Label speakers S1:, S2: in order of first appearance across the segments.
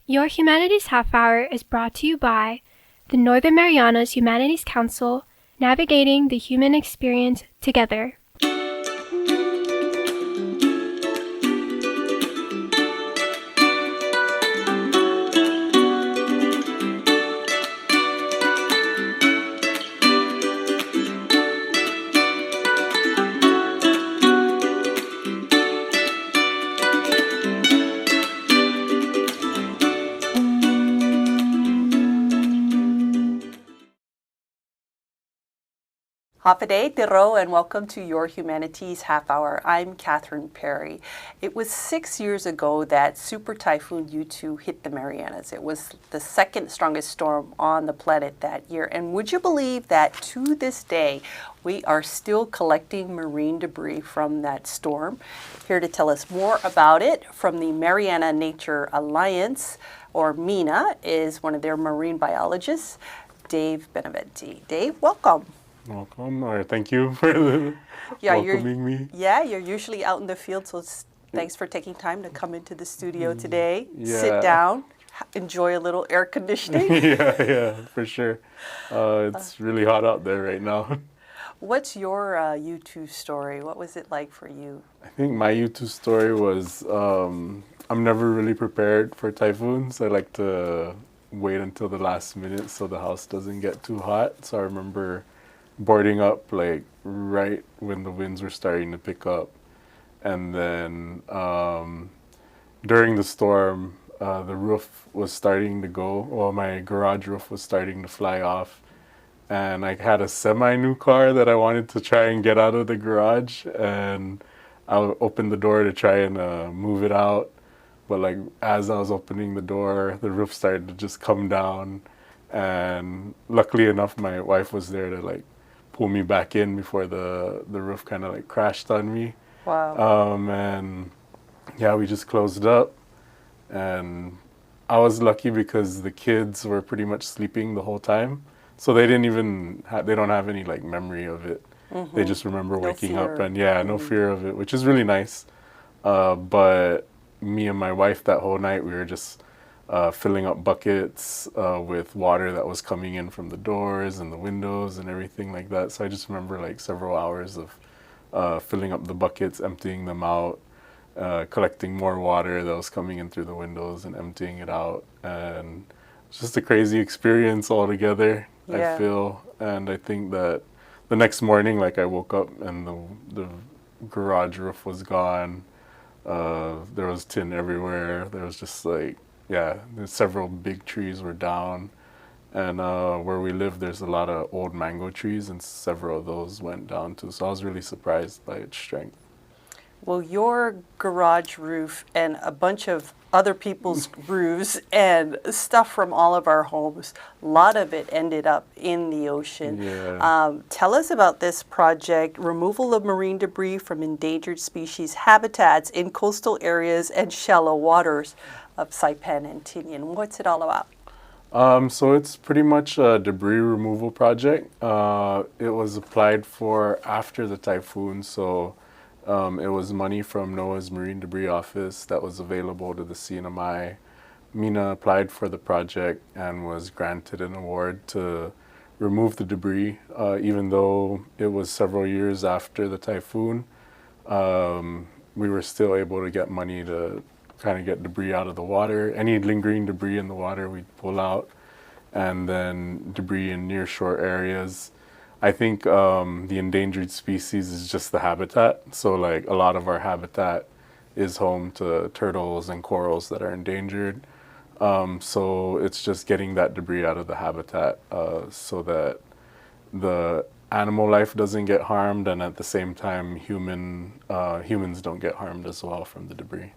S1: Your Humanities Half Hour is brought to you by the Northern Marianas Humanities Council, navigating the human experience together.
S2: Hafide Tiro, and welcome to Your Humanities Half Hour. I'm Catherine Perry. It was 6 years ago that Super Typhoon U2 hit the Marianas. It was the second strongest storm on the planet that year. And would you believe that to this day, we are still collecting marine debris from that storm? Here to tell us more about it from the Mariana Nature Alliance, or MENA, is one of their marine biologists, Dave Benavente. Dave, welcome.
S3: Welcome, or thank you for welcoming me.
S2: Yeah, you're usually out in the field, so thanks for taking time to come into the studio today. Sit down, enjoy a little air conditioning.
S3: yeah, for sure. It's really hot out there right now.
S2: What's your U2 story? What was it like for you?
S3: I think my U2 story was I'm never really prepared for typhoons. I like to wait until the last minute so the house doesn't get too hot. So I remember boarding up like right when the winds were starting to pick up, and then during the storm the roof was starting to go. Well, my garage roof was starting to fly off, and I had a semi-new car that I wanted to try and get out of the garage, and I opened the door to try and move it out, but like as I was opening the door, the roof started to just come down, and luckily enough my wife was there to like pull me back in before the roof kind of like crashed on me.
S2: Wow.
S3: And yeah, we just closed up, and I was lucky because the kids were pretty much sleeping the whole time, so they didn't even they don't have any like memory of it. They just remember waking up, and no fear of it, which is really nice. But me and my wife that whole night, we were just filling up buckets with water that was coming in from the doors and the windows and everything like that. So I just remember like several hours of filling up the buckets, emptying them out, collecting more water that was coming in through the windows and emptying it out. And it's just a crazy experience altogether, I feel. And I think that the next morning, like I woke up and the garage roof was gone. There was tin everywhere. There was just like, several big trees were down, and where we live there's a lot of old mango trees, and several of those went down too. So I was really surprised by its strength.
S2: Well, your garage roof and a bunch of other people's roofs and stuff from all of our homes, a lot of it ended up in the ocean. Tell us about this project, removal of marine debris from endangered species habitats in coastal areas and shallow waters of Saipan and Tinian. What's it all about?
S3: So it's pretty much a debris removal project. It was applied for after the typhoon, so it was money from NOAA's Marine Debris Office that was available to the CNMI. MENA applied for the project and was granted an award to remove the debris, even though it was several years after the typhoon. We were still able to get money to kind of get debris out of the water. Any lingering debris in the water we'd pull out, and then debris in nearshore areas. I think the endangered species is just the habitat. So like a lot of our habitat is home to turtles and corals that are endangered. So it's just getting that debris out of the habitat so that the animal life doesn't get harmed, and at the same time humans don't get harmed as well from the debris.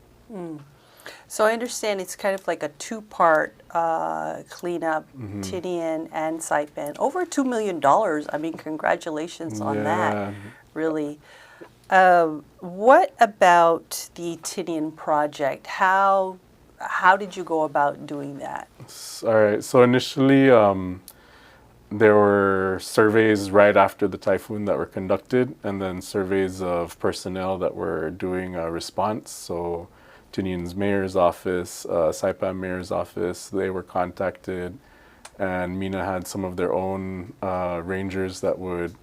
S2: So I understand it's kind of like a two-part cleanup, Tinian and Saipan. Over $2 million. I mean, congratulations on that, really. What about the Tinian project? How did you go about doing that?
S3: All right, so initially there were surveys right after the typhoon that were conducted, and then surveys of personnel that were doing a response. So Tinian's mayor's office, Saipan mayor's office. They were contacted, and MENA had some of their own rangers that would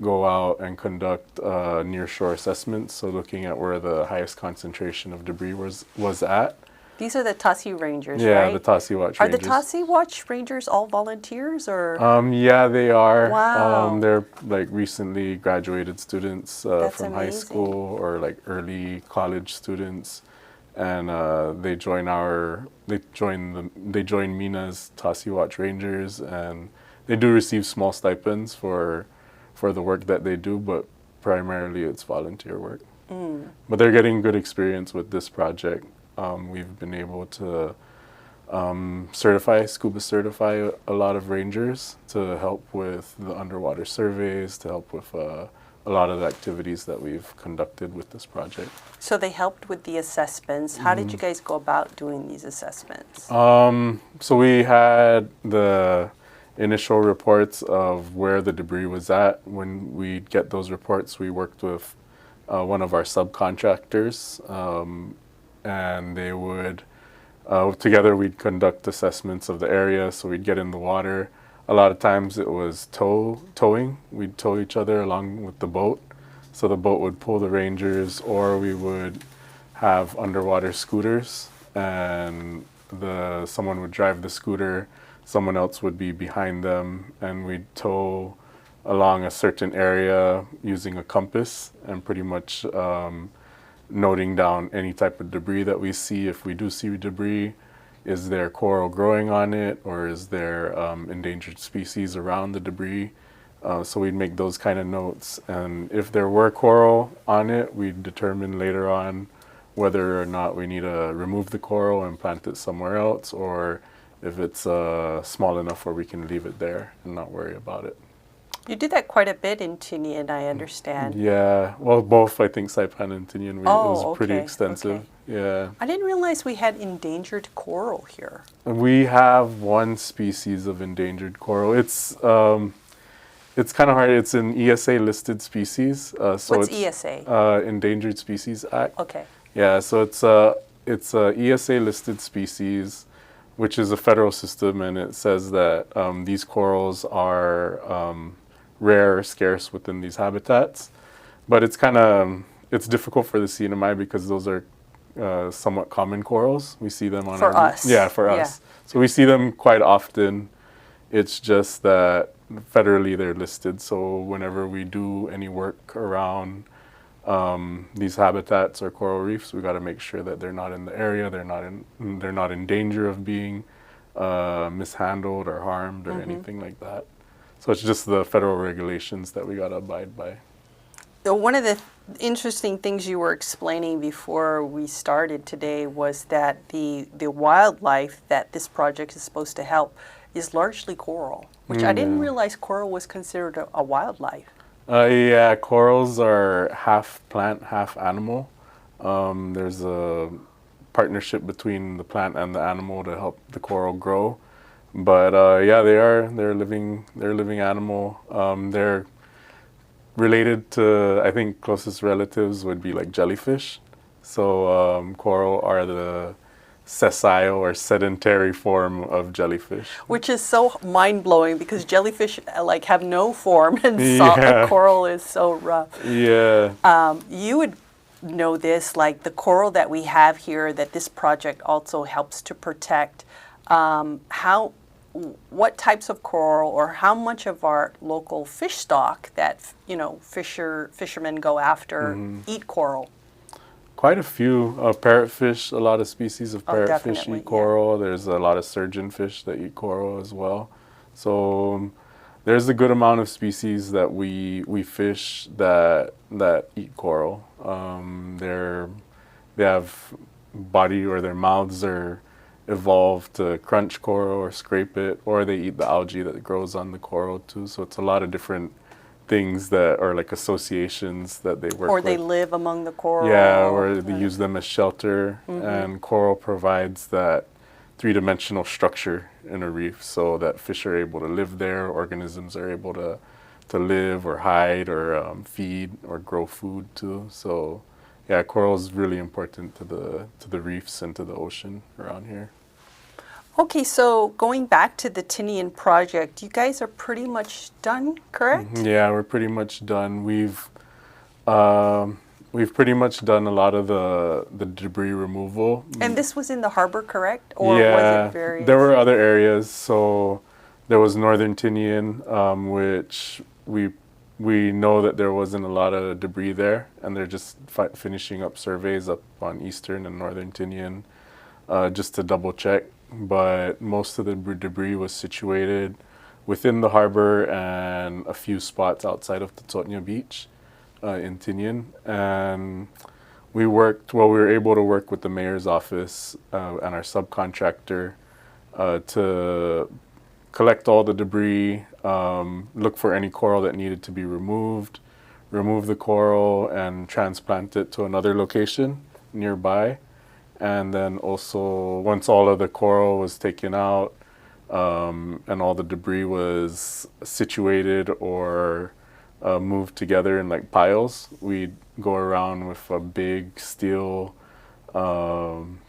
S3: go out and conduct nearshore assessments, so looking at where the highest concentration of debris was at.
S2: These are the Tasi Rangers,
S3: Yeah,
S2: right?
S3: the Tasi Watch
S2: Are
S3: Rangers.
S2: the Tasi Watch Rangers all volunteers, or?
S3: Yeah, they are.
S2: Wow.
S3: They're like recently graduated students
S2: That's
S3: from high
S2: amazing.
S3: school or like early college students, and they join MENA's Tasi Watch Rangers, and they do receive small stipends for the work that they do, but primarily it's volunteer work. But they're getting good experience with this project. We've been able to scuba certify a lot of rangers to help with the underwater surveys, to help with a lot of the activities that we've conducted with this project.
S2: So they helped with the assessments. How did you guys go about doing these assessments?
S3: So we had the initial reports of where the debris was at. When we get those reports, we worked with one of our subcontractors, and they would, together we'd conduct assessments of the area, so we'd get in the water. A lot of times it was towing. We'd tow each other along with the boat. So the boat would pull the rangers, or we would have underwater scooters, and someone would drive the scooter, someone else would be behind them, and we'd tow along a certain area using a compass and pretty much noting down any type of debris that we see. If we do see debris, is there coral growing on it, or is there endangered species around the debris? So we'd make those kind of notes, and if there were coral on it, we'd determine later on whether or not we need to remove the coral and plant it somewhere else, or if it's small enough where we can leave it there and not worry about it.
S2: You did that quite a bit in Tinian, I understand.
S3: Yeah, well, both, I think, Saipan and Tinian, it was pretty
S2: okay,
S3: extensive.
S2: okay.
S3: Yeah.
S2: I didn't realize we had endangered coral here.
S3: We have one species of endangered coral. It's kind of hard. It's an ESA listed species. So
S2: What's
S3: it's,
S2: ESA?
S3: Endangered Species Act.
S2: Okay.
S3: Yeah, so it's a ESA listed species, which is a federal system, and it says that these corals are rare or scarce within these habitats. But it's difficult for the CNMI because those are somewhat common corals. We see them on
S2: For us.
S3: Yeah, for us. So we see them quite often. It's just that federally they're listed. So whenever we do any work around these habitats or coral reefs, we got to make sure that they're not in the area. They're not in danger of being mishandled or harmed or anything like that. So it's just the federal regulations that we got to abide by.
S2: So one of the interesting things you were explaining before we started today was that the wildlife that this project is supposed to help is largely coral, which I didn't realize coral was considered a wildlife.
S3: Yeah, corals are half plant, half animal. There's a partnership between the plant and the animal to help the coral grow. But yeah, they're a living animal. They're related to, I think, closest relatives would be like jellyfish. So coral are the sessile or sedentary form of jellyfish.
S2: Which is so mind-blowing because jellyfish like have no form and
S3: Yeah.
S2: coral is so rough.
S3: Yeah.
S2: You would know this, like the coral that we have here that this project also helps to protect. What types of coral or how much of our local fish stock that fishermen go after eat coral?
S3: Quite a few. Parrotfish, a lot of species of parrotfish
S2: definitely,
S3: eat coral. There's a lot of surgeonfish that eat coral as well. So there's a good amount of species that we fish that eat coral. They have body, or their mouths are evolved to crunch coral or scrape it, or they eat the algae that grows on the coral too. So it's a lot of different things that are like associations that they work with.
S2: Or they live among the coral.
S3: Yeah, or they use them as shelter. And coral provides that three-dimensional structure in a reef so that fish are able to live there, organisms are able to live or hide or feed or grow food too. So yeah, coral is really important to the reefs and to the ocean around here.
S2: Okay, so going back to the Tinian project, you guys are pretty much done, correct?
S3: Yeah, we're pretty much done. We've pretty much done a lot of the debris removal.
S2: And this was in the harbor, correct? Or
S3: Yeah,
S2: was it various?
S3: there were other areas. So there was Northern Tinian, which we know that there wasn't a lot of debris there, and they're just finishing up surveys up on Eastern and Northern Tinian just to double check. But most of the debris was situated within the harbor and a few spots outside of Totnya Beach in Tinian. And we were able to work with the mayor's office and our subcontractor to collect all the debris, look for any coral that needed to be removed, remove the coral and transplant it to another location nearby. And then also, once all of the coral was taken out and all the debris was situated or moved together in like piles, we'd go around with a big steel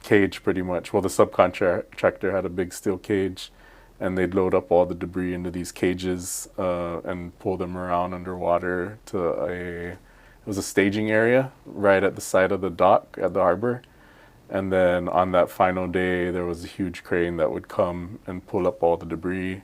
S3: cage pretty much. Well, the subcontractor had a big steel cage, and they'd load up all the debris into these cages and pull them around underwater to it was a staging area right at the side of the dock at the harbor. And then on that final day, there was a huge crane that would come and pull up all the debris.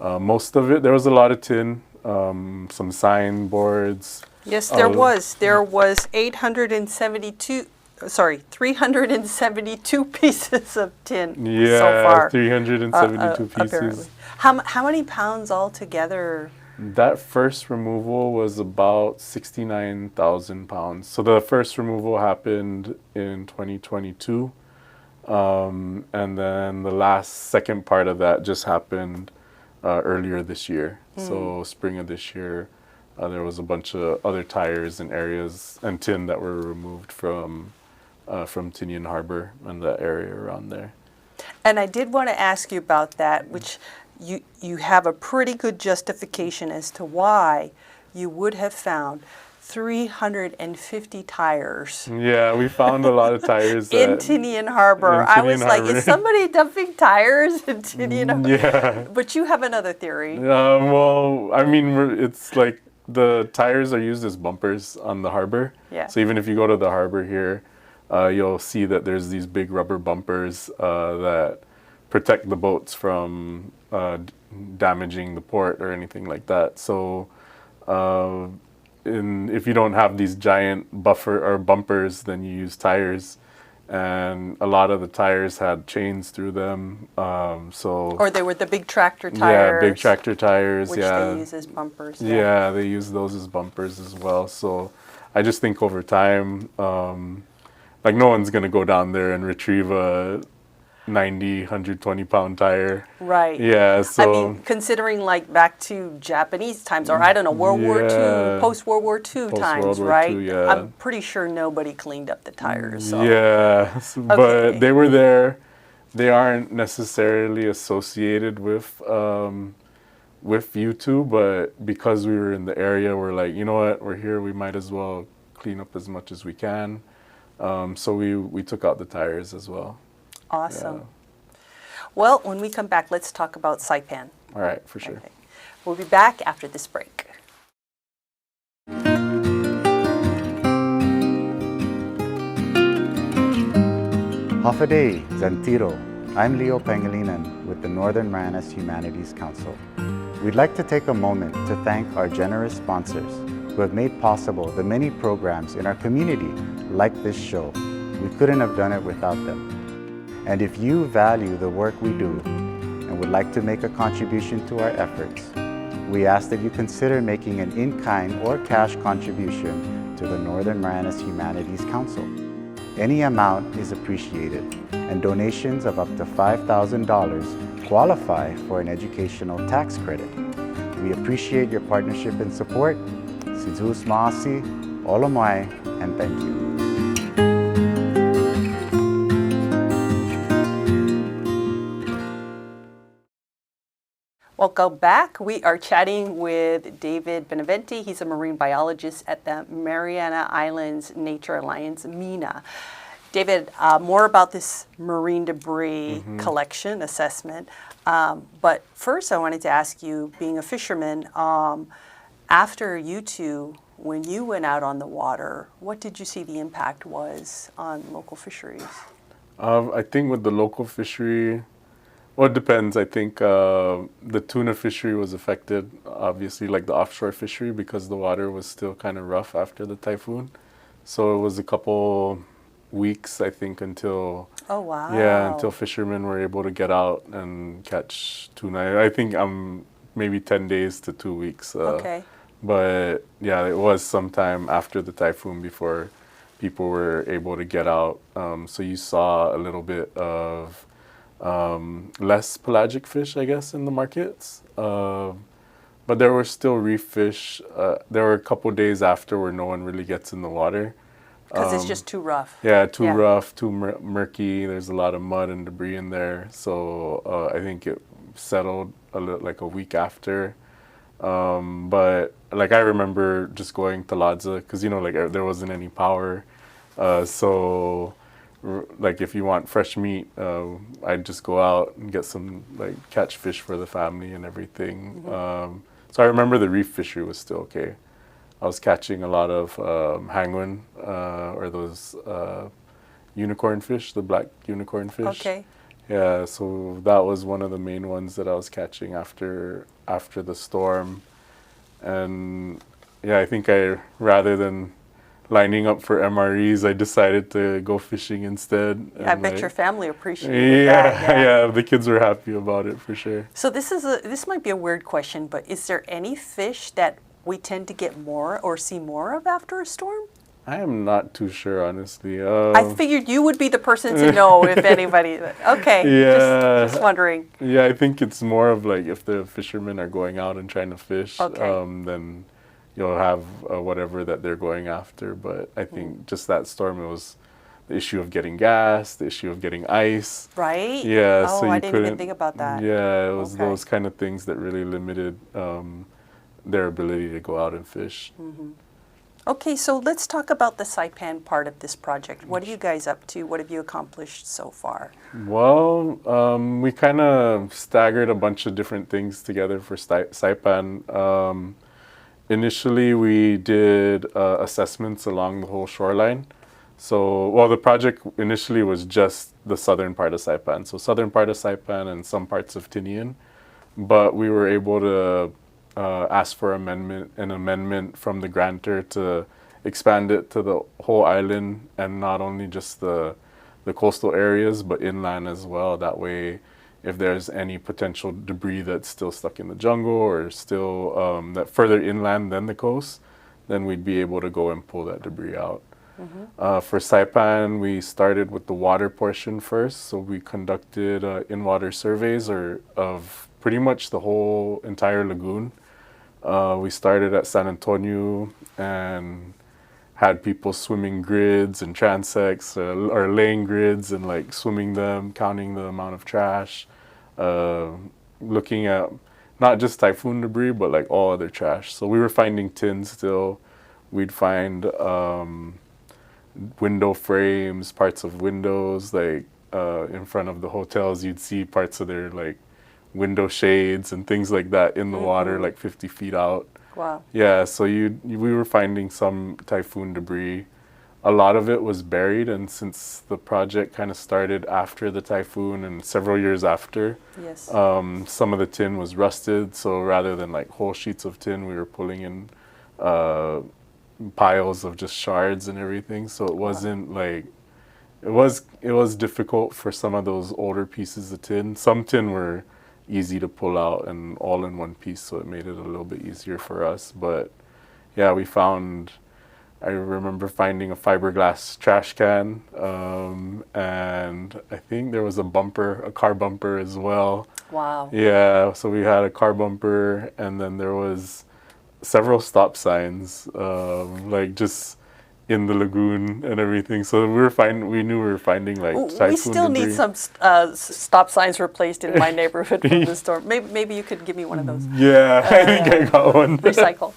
S3: Most of it, there was a lot of tin, some signboards.
S2: Yes, there was. There was 372 pieces of tin so far.
S3: 372 pieces.
S2: Apparently. How many pounds altogether?
S3: That first removal was about 69,000 pounds. So the first removal happened in 2022. And then the second part of that just happened earlier this year. So spring of this year, there was a bunch of other tires and areas and tin that were removed from Tinian Harbor and the area around there.
S2: And I did want to ask you about that, which you have a pretty good justification as to why you would have found 350 tires.
S3: Yeah, we found a lot of tires
S2: in Tinian Harbor. I was like, is somebody dumping tires in Tinian Harbor?
S3: Yeah.
S2: But you have another theory.
S3: Well, I mean, it's like the tires are used as bumpers on the harbor.
S2: Yeah.
S3: So even if you go to the harbor here, you'll see that there's these big rubber bumpers that protect the boats from damaging the port or anything like that. So if you don't have these giant bumpers, then you use tires. And a lot of the tires had chains through them.
S2: Or they were the big tractor tires.
S3: Yeah, big tractor tires.
S2: Which they use as bumpers.
S3: Yeah, they use those as bumpers as well. So I just think over time, like no one's going to go down there and retrieve a 90, 120 pound tire.
S2: Right.
S3: Yeah, so.
S2: I mean, considering like back to Japanese times, or I don't know, World War II, post-World War II times, right?
S3: Yeah.
S2: I'm pretty sure nobody cleaned up the tires. So.
S3: Yeah, but they were there. They aren't necessarily associated with you two, but because we were in the area, we're like, you know what, we're here, we might as well clean up as much as we can. So we took out the tires as well.
S2: Awesome.
S3: Yeah.
S2: Well, when we come back, let's talk about Saipan.
S3: All right, for sure.
S2: Okay. We'll be back after this break.
S4: Hafaday, Zantiro. I'm Leo Pangilinan with the Northern Marianas Humanities Council. We'd like to take a moment to thank our generous sponsors who have made possible the many programs in our community like this show. We couldn't have done it without them. And if you value the work we do and would like to make a contribution to our efforts, we ask that you consider making an in-kind or cash contribution to the Northern Marianas Humanities Council. Any amount is appreciated, and donations of up to $5,000 qualify for an educational tax credit. We appreciate your partnership and support. Sidus Maasi, Olomai, and thank you.
S2: Welcome back. We are chatting with David Benavente. He's a marine biologist at the Mariana Islands Nature Alliance, MENA. David, more about this marine debris collection assessment. But first, I wanted to ask you, being a fisherman, after you two, when you went out on the water, what did you see the impact was on local fisheries?
S3: I think with the local fishery, well, it depends. I think the tuna fishery was affected, obviously, like the offshore fishery, because the water was still kind of rough after the typhoon. So it was a couple weeks, I think, until
S2: Oh, wow.
S3: yeah, until fishermen were able to get out and catch tuna. I think maybe 10 days to 2 weeks.
S2: Okay.
S3: But yeah, it was sometime after the typhoon before people were able to get out. So you saw a little bit of less pelagic fish, I guess, in the markets. But there were still reef fish. There were a couple days after where no one really gets in the water.
S2: Because it's just too rough.
S3: Yeah, too rough, too murky. There's a lot of mud and debris in there. So I think it settled like a week after. But like I remember just going to Ladza because like there wasn't any power. So like if you want fresh meat, I'd just go out and get some catch fish for the family and everything. So I remember the reef fishery was still okay. I was catching a lot of hanguen or those unicorn fish, the black unicorn fish.
S2: Okay.
S3: Yeah, so that was one of the main ones that I was catching after the storm. And yeah, I think rather than lining up for MREs, I decided to go fishing instead.
S2: I bet your family appreciated that.
S3: Yeah, the kids were happy about it for sure.
S2: So this might be a weird question, but is there any fish that we tend to get more or see more of after a storm?
S3: I am not too sure, honestly.
S2: I figured you would be the person to know if anybody. Okay,
S3: yeah,
S2: just wondering.
S3: Yeah, I think it's more of like if the fishermen are going out and trying to fish, then you'll have whatever that they're going after. But I think just that storm, it was the issue of getting gas, the issue of getting ice.
S2: Right?
S3: Yeah,
S2: oh,
S3: so you
S2: I didn't even think about that.
S3: Yeah, it was those kind of things that really limited their ability to go out and fish.
S2: Okay, so let's talk about the Saipan part of this project. What are you guys up to? What have you accomplished so far?
S3: Well, we kind of staggered a bunch of different things together for Saipan. Initially, we did assessments along the whole shoreline. So, well, the project initially was just the southern part of Saipan. So southern part of Saipan and some parts of Tinian. But we were able to ask for an amendment from the grantor to expand it to the whole island and not only just the coastal areas but inland as well. That way, if there's any potential debris that's still stuck in the jungle or still that further inland than the coast, then we'd be able to go and pull that debris out. For Saipan, we started with the water portion first. So we conducted in-water surveys of pretty much the whole entire lagoon. We started at San Antonio and had people swimming grids and transects or laying grids and swimming them, counting the amount of trash, looking at not just typhoon debris, but all other trash. So we were finding tins still. We'd find window frames, parts of windows, in front of the hotels, you'd see parts of their window shades and things like that in the water, 50 feet out.
S2: Wow.
S3: Yeah, so we were finding some typhoon debris. A lot of it was buried, and since the project kind of started after the typhoon and several years after,
S2: yes.
S3: Some of the tin was rusted, so rather than whole sheets of tin, we were pulling in piles of just shards and everything. So it wasn't it was difficult for some of those older pieces of tin. Some tin were easy to pull out and all in one piece, so it made it a little bit easier for us. But yeah, I remember finding a fiberglass trash can, and I think there was a car bumper as well.
S2: Wow.
S3: Yeah, so we had a car bumper, and then there was several stop signs, just in the lagoon and everything. So we knew we were finding like typhoon
S2: We still
S3: debris.
S2: need some stop signs replaced in my neighborhood from the storm. Maybe you could give me one of those.
S3: Yeah, I think I got one.
S2: Recycle.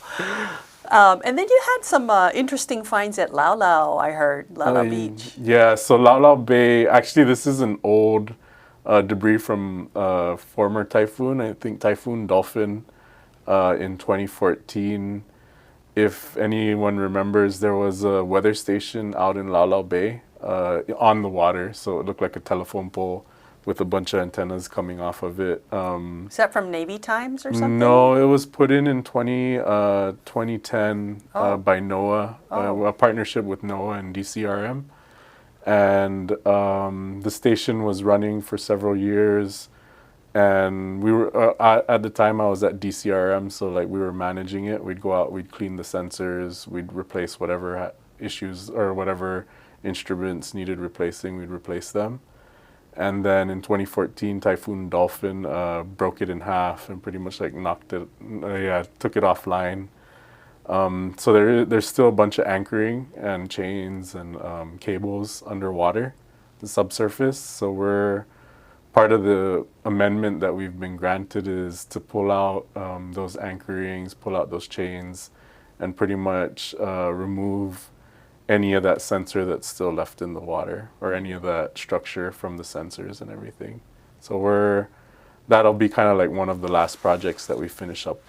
S2: And then you had some interesting finds at Lau Lau, I heard, Lau Lau Beach.
S3: Yeah, so Lau Lau Bay, actually this is an old debris from former typhoon, I think Typhoon Dolphin in 2014. If anyone remembers, there was a weather station out in Lau Lau Bay on the water, so it looked like a telephone pole with a bunch of antennas coming off of it.
S2: Is that from Navy times or something?
S3: No, it was put in 2010 by NOAA, a partnership with NOAA and DCRM. And the station was running for several years. And we were, at the time I was at DCRM, so like we were managing it. We'd go out, we'd clean the sensors, we'd replace whatever issues or whatever instruments needed replacing, we'd replace them. And then in 2014, Typhoon Dolphin broke it in half and pretty much like knocked it, took it offline. So there's still a bunch of anchoring and chains and cables underwater, the subsurface. So part of the amendment that we've been granted is to pull out those anchorings, pull out those chains, and pretty much remove any of that sensor that's still left in the water or any of that structure from the sensors and everything. So that'll be kind of like one of the last projects that we finish up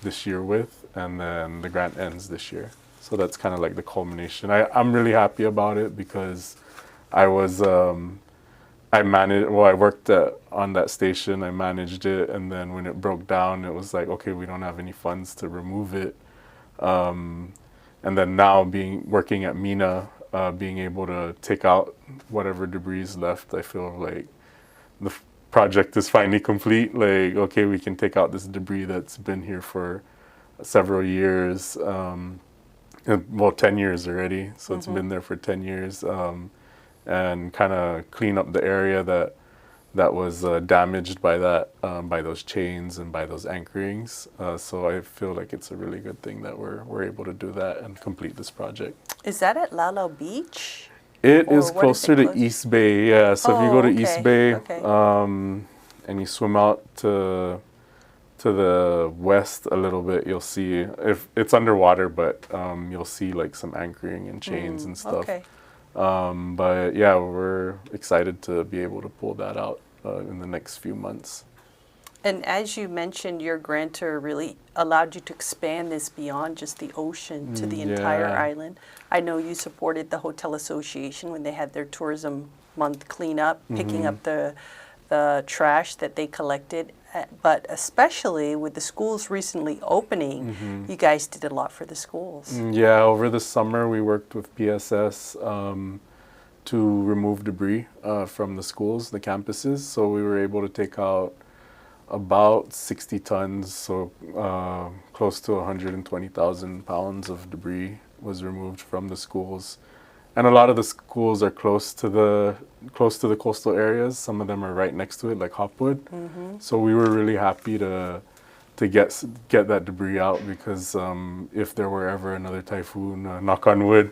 S3: this year with, and then the grant ends this year. So that's kind of like the culmination. I'm really happy about it because I worked on that station, I managed it, and then when it broke down, it was like, okay, we don't have any funds to remove it. And then now working at MENA, being able to take out whatever debris is left, I feel like the project is finally complete. Like, okay, we can take out this debris that's been here for several years, 10 years already. So it's been there for 10 years, and kind of clean up the area that was damaged by by those chains and by those anchorings. So I feel like it's a really good thing that we're able to do that and complete this project.
S2: Is that at Lau Lau Beach?
S3: It is closer to East Bay, yeah. So if you go to East Bay, and you swim out to the west a little bit, you'll see, if it's underwater, but you'll see like some anchoring and chains and stuff.
S2: Okay.
S3: But yeah, we're excited to be able to pull that out in the next few months.
S2: And as you mentioned, your grantor really allowed you to expand this beyond just the ocean to the entire island. I know you supported the Hotel Association when they had their Tourism Month cleanup, picking up the trash that they collected. But especially with the schools recently opening, you guys did a lot for the schools.
S3: Yeah, over the summer we worked with PSS to remove debris from the schools, the campuses. So we were able to take out about 60 tons, so close to 120,000 pounds of debris was removed from the schools. And a lot of the schools are close to the coastal areas. Some of them are right next to it, like Hopwood. So we were really happy to get that debris out because if there were ever another typhoon, knock on wood,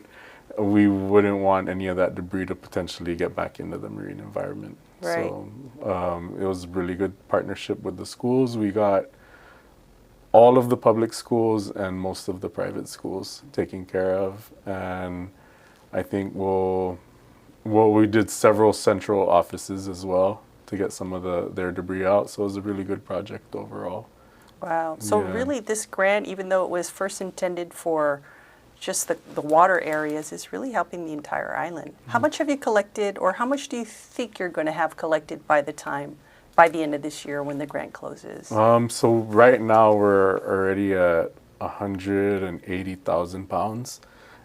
S3: we wouldn't want any of that debris to potentially get back into the marine environment.
S2: Right.
S3: So it was a really good partnership with the schools. We got all of the public schools and most of the private schools taken care of, and I think we did several central offices as well to get some of their debris out. So it was a really good project overall.
S2: Wow. So really this grant, even though it was first intended for just the water areas, is really helping the entire island. How much have you collected, or how much do you think you're going to have collected by the end of this year when the grant closes?
S3: So right now we're already at 180,000 pounds.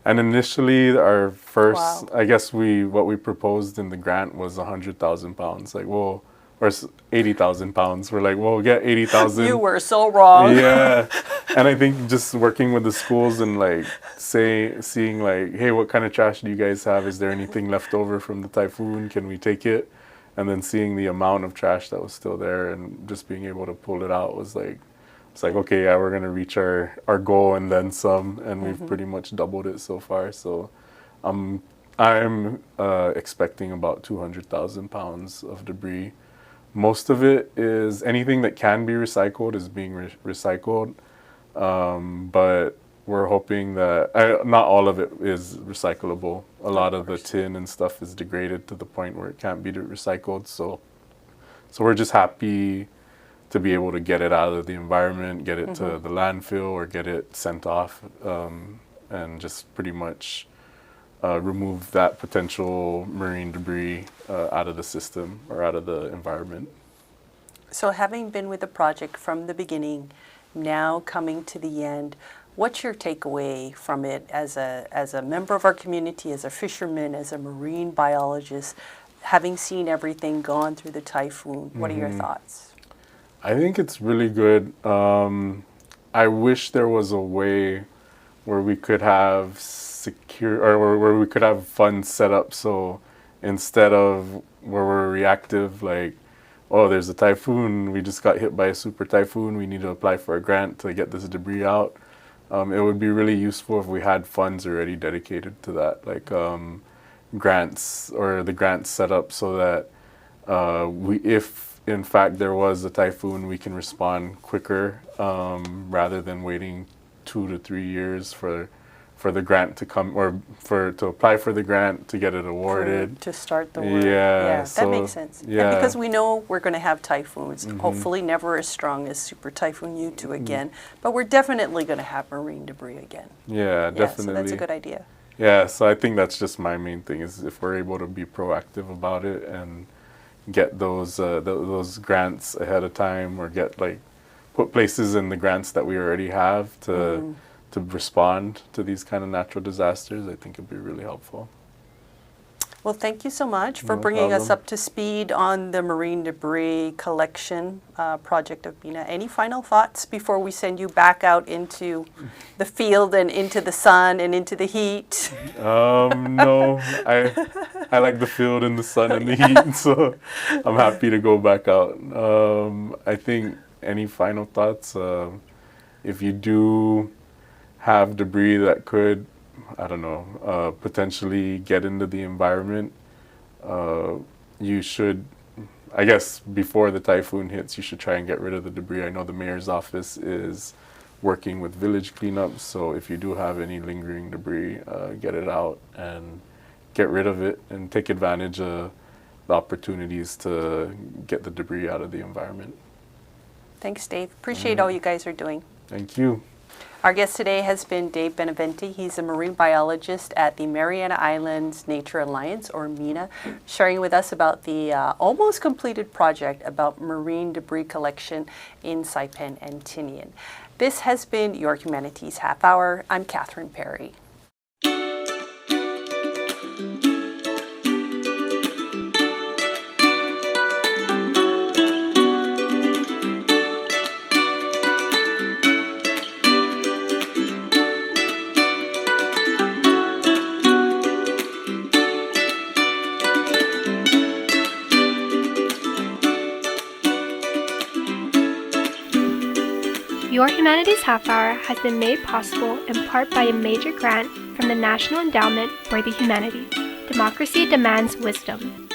S3: And initially, our first, I guess what we proposed in the grant was 100,000 pounds. Like, or 80,000 pounds. We're like, we'll get 80,000.
S2: You were so wrong.
S3: Yeah. And I think just working with the schools and like seeing like, hey, what kind of trash do you guys have? Is there anything left over from the typhoon? Can we take it? And then seeing the amount of trash that was still there and just being able to pull it out was like it's like, okay, yeah, we're going to reach our goal and then some, and we've pretty much doubled it so far. So I'm expecting about 200,000 pounds of debris. Most of it is anything that can be recycled is being recycled, but we're hoping that not all of it is recyclable. A lot of the tin and stuff is degraded to the point where it can't be recycled. So we're just happy to be able to get it out of the environment, get it to the landfill, or get it sent off, and just pretty much remove that potential marine debris out of the system or out of the environment.
S2: So having been with the project from the beginning, now coming to the end, what's your takeaway from it as a member of our community, as a fisherman, as a marine biologist, having seen everything gone through the typhoon? What are your thoughts?
S3: I think it's really good. I wish there was a way where we could have secure, or where we could have funds set up so instead of where we're reactive, like, oh, there's a typhoon, we just got hit by a super typhoon, we need to apply for a grant to get this debris out. It would be really useful if we had funds already dedicated to that, like grants, or the grants set up so that if in fact there was a typhoon, we can respond quicker rather than waiting 2 to 3 years for the grant to come, or to apply for the grant to get it awarded.
S2: To start the work.
S3: Yeah,
S2: that makes sense.
S3: Yeah.
S2: And because we know we're going to have typhoons, hopefully never as strong as Super Typhoon U2 again, but we're definitely going to have marine debris again.
S3: Yeah, definitely.
S2: So that's a good idea.
S3: Yeah, so I think that's just my main thing, is if we're able to be proactive about it and get those grants ahead of time, or put places in the grants that we already have to respond to these kind of natural disasters, I think it'd be really helpful.
S2: Well, thank you so much for
S3: No
S2: bringing us
S3: problem.
S2: up to speed on the marine debris collection project of BINA. Any final thoughts before we send you back out into the field and into the sun and into the heat?
S3: No, I like the field and the sun and the heat, so I'm happy to go back out. I think any final thoughts? If you do have debris that could, I don't know, potentially get into the environment, you should, I guess before the typhoon hits, you should try and get rid of the debris. I know the mayor's office is working with village cleanups, so if you do have any lingering debris, get it out and get rid of it, and take advantage of the opportunities to get the debris out of the environment.
S2: Thanks, Dave. Appreciate all you guys are doing.
S3: Thank you.
S2: Our guest today has been Dave Benavente. He's a marine biologist at the Mariana Islands Nature Alliance, or MENA, sharing with us about the almost completed project about marine debris collection in Saipan and Tinian. This has been your Humanities Half Hour. I'm Catherine Perry.
S1: Your Humanities Half Hour has been made possible in part by a major grant from the National Endowment for the Humanities. Democracy demands wisdom.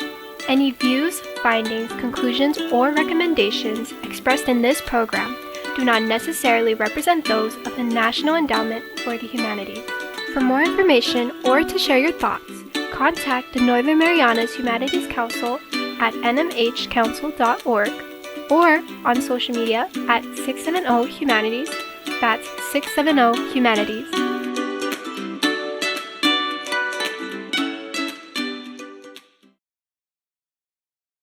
S1: Any views, findings, conclusions, or recommendations expressed in this program do not necessarily represent those of the National Endowment for the Humanities. For more information or to share your thoughts, contact the Northern Marianas Humanities Council at nmhcouncil.org or on social media at 670 Humanities. That's 670 Humanities.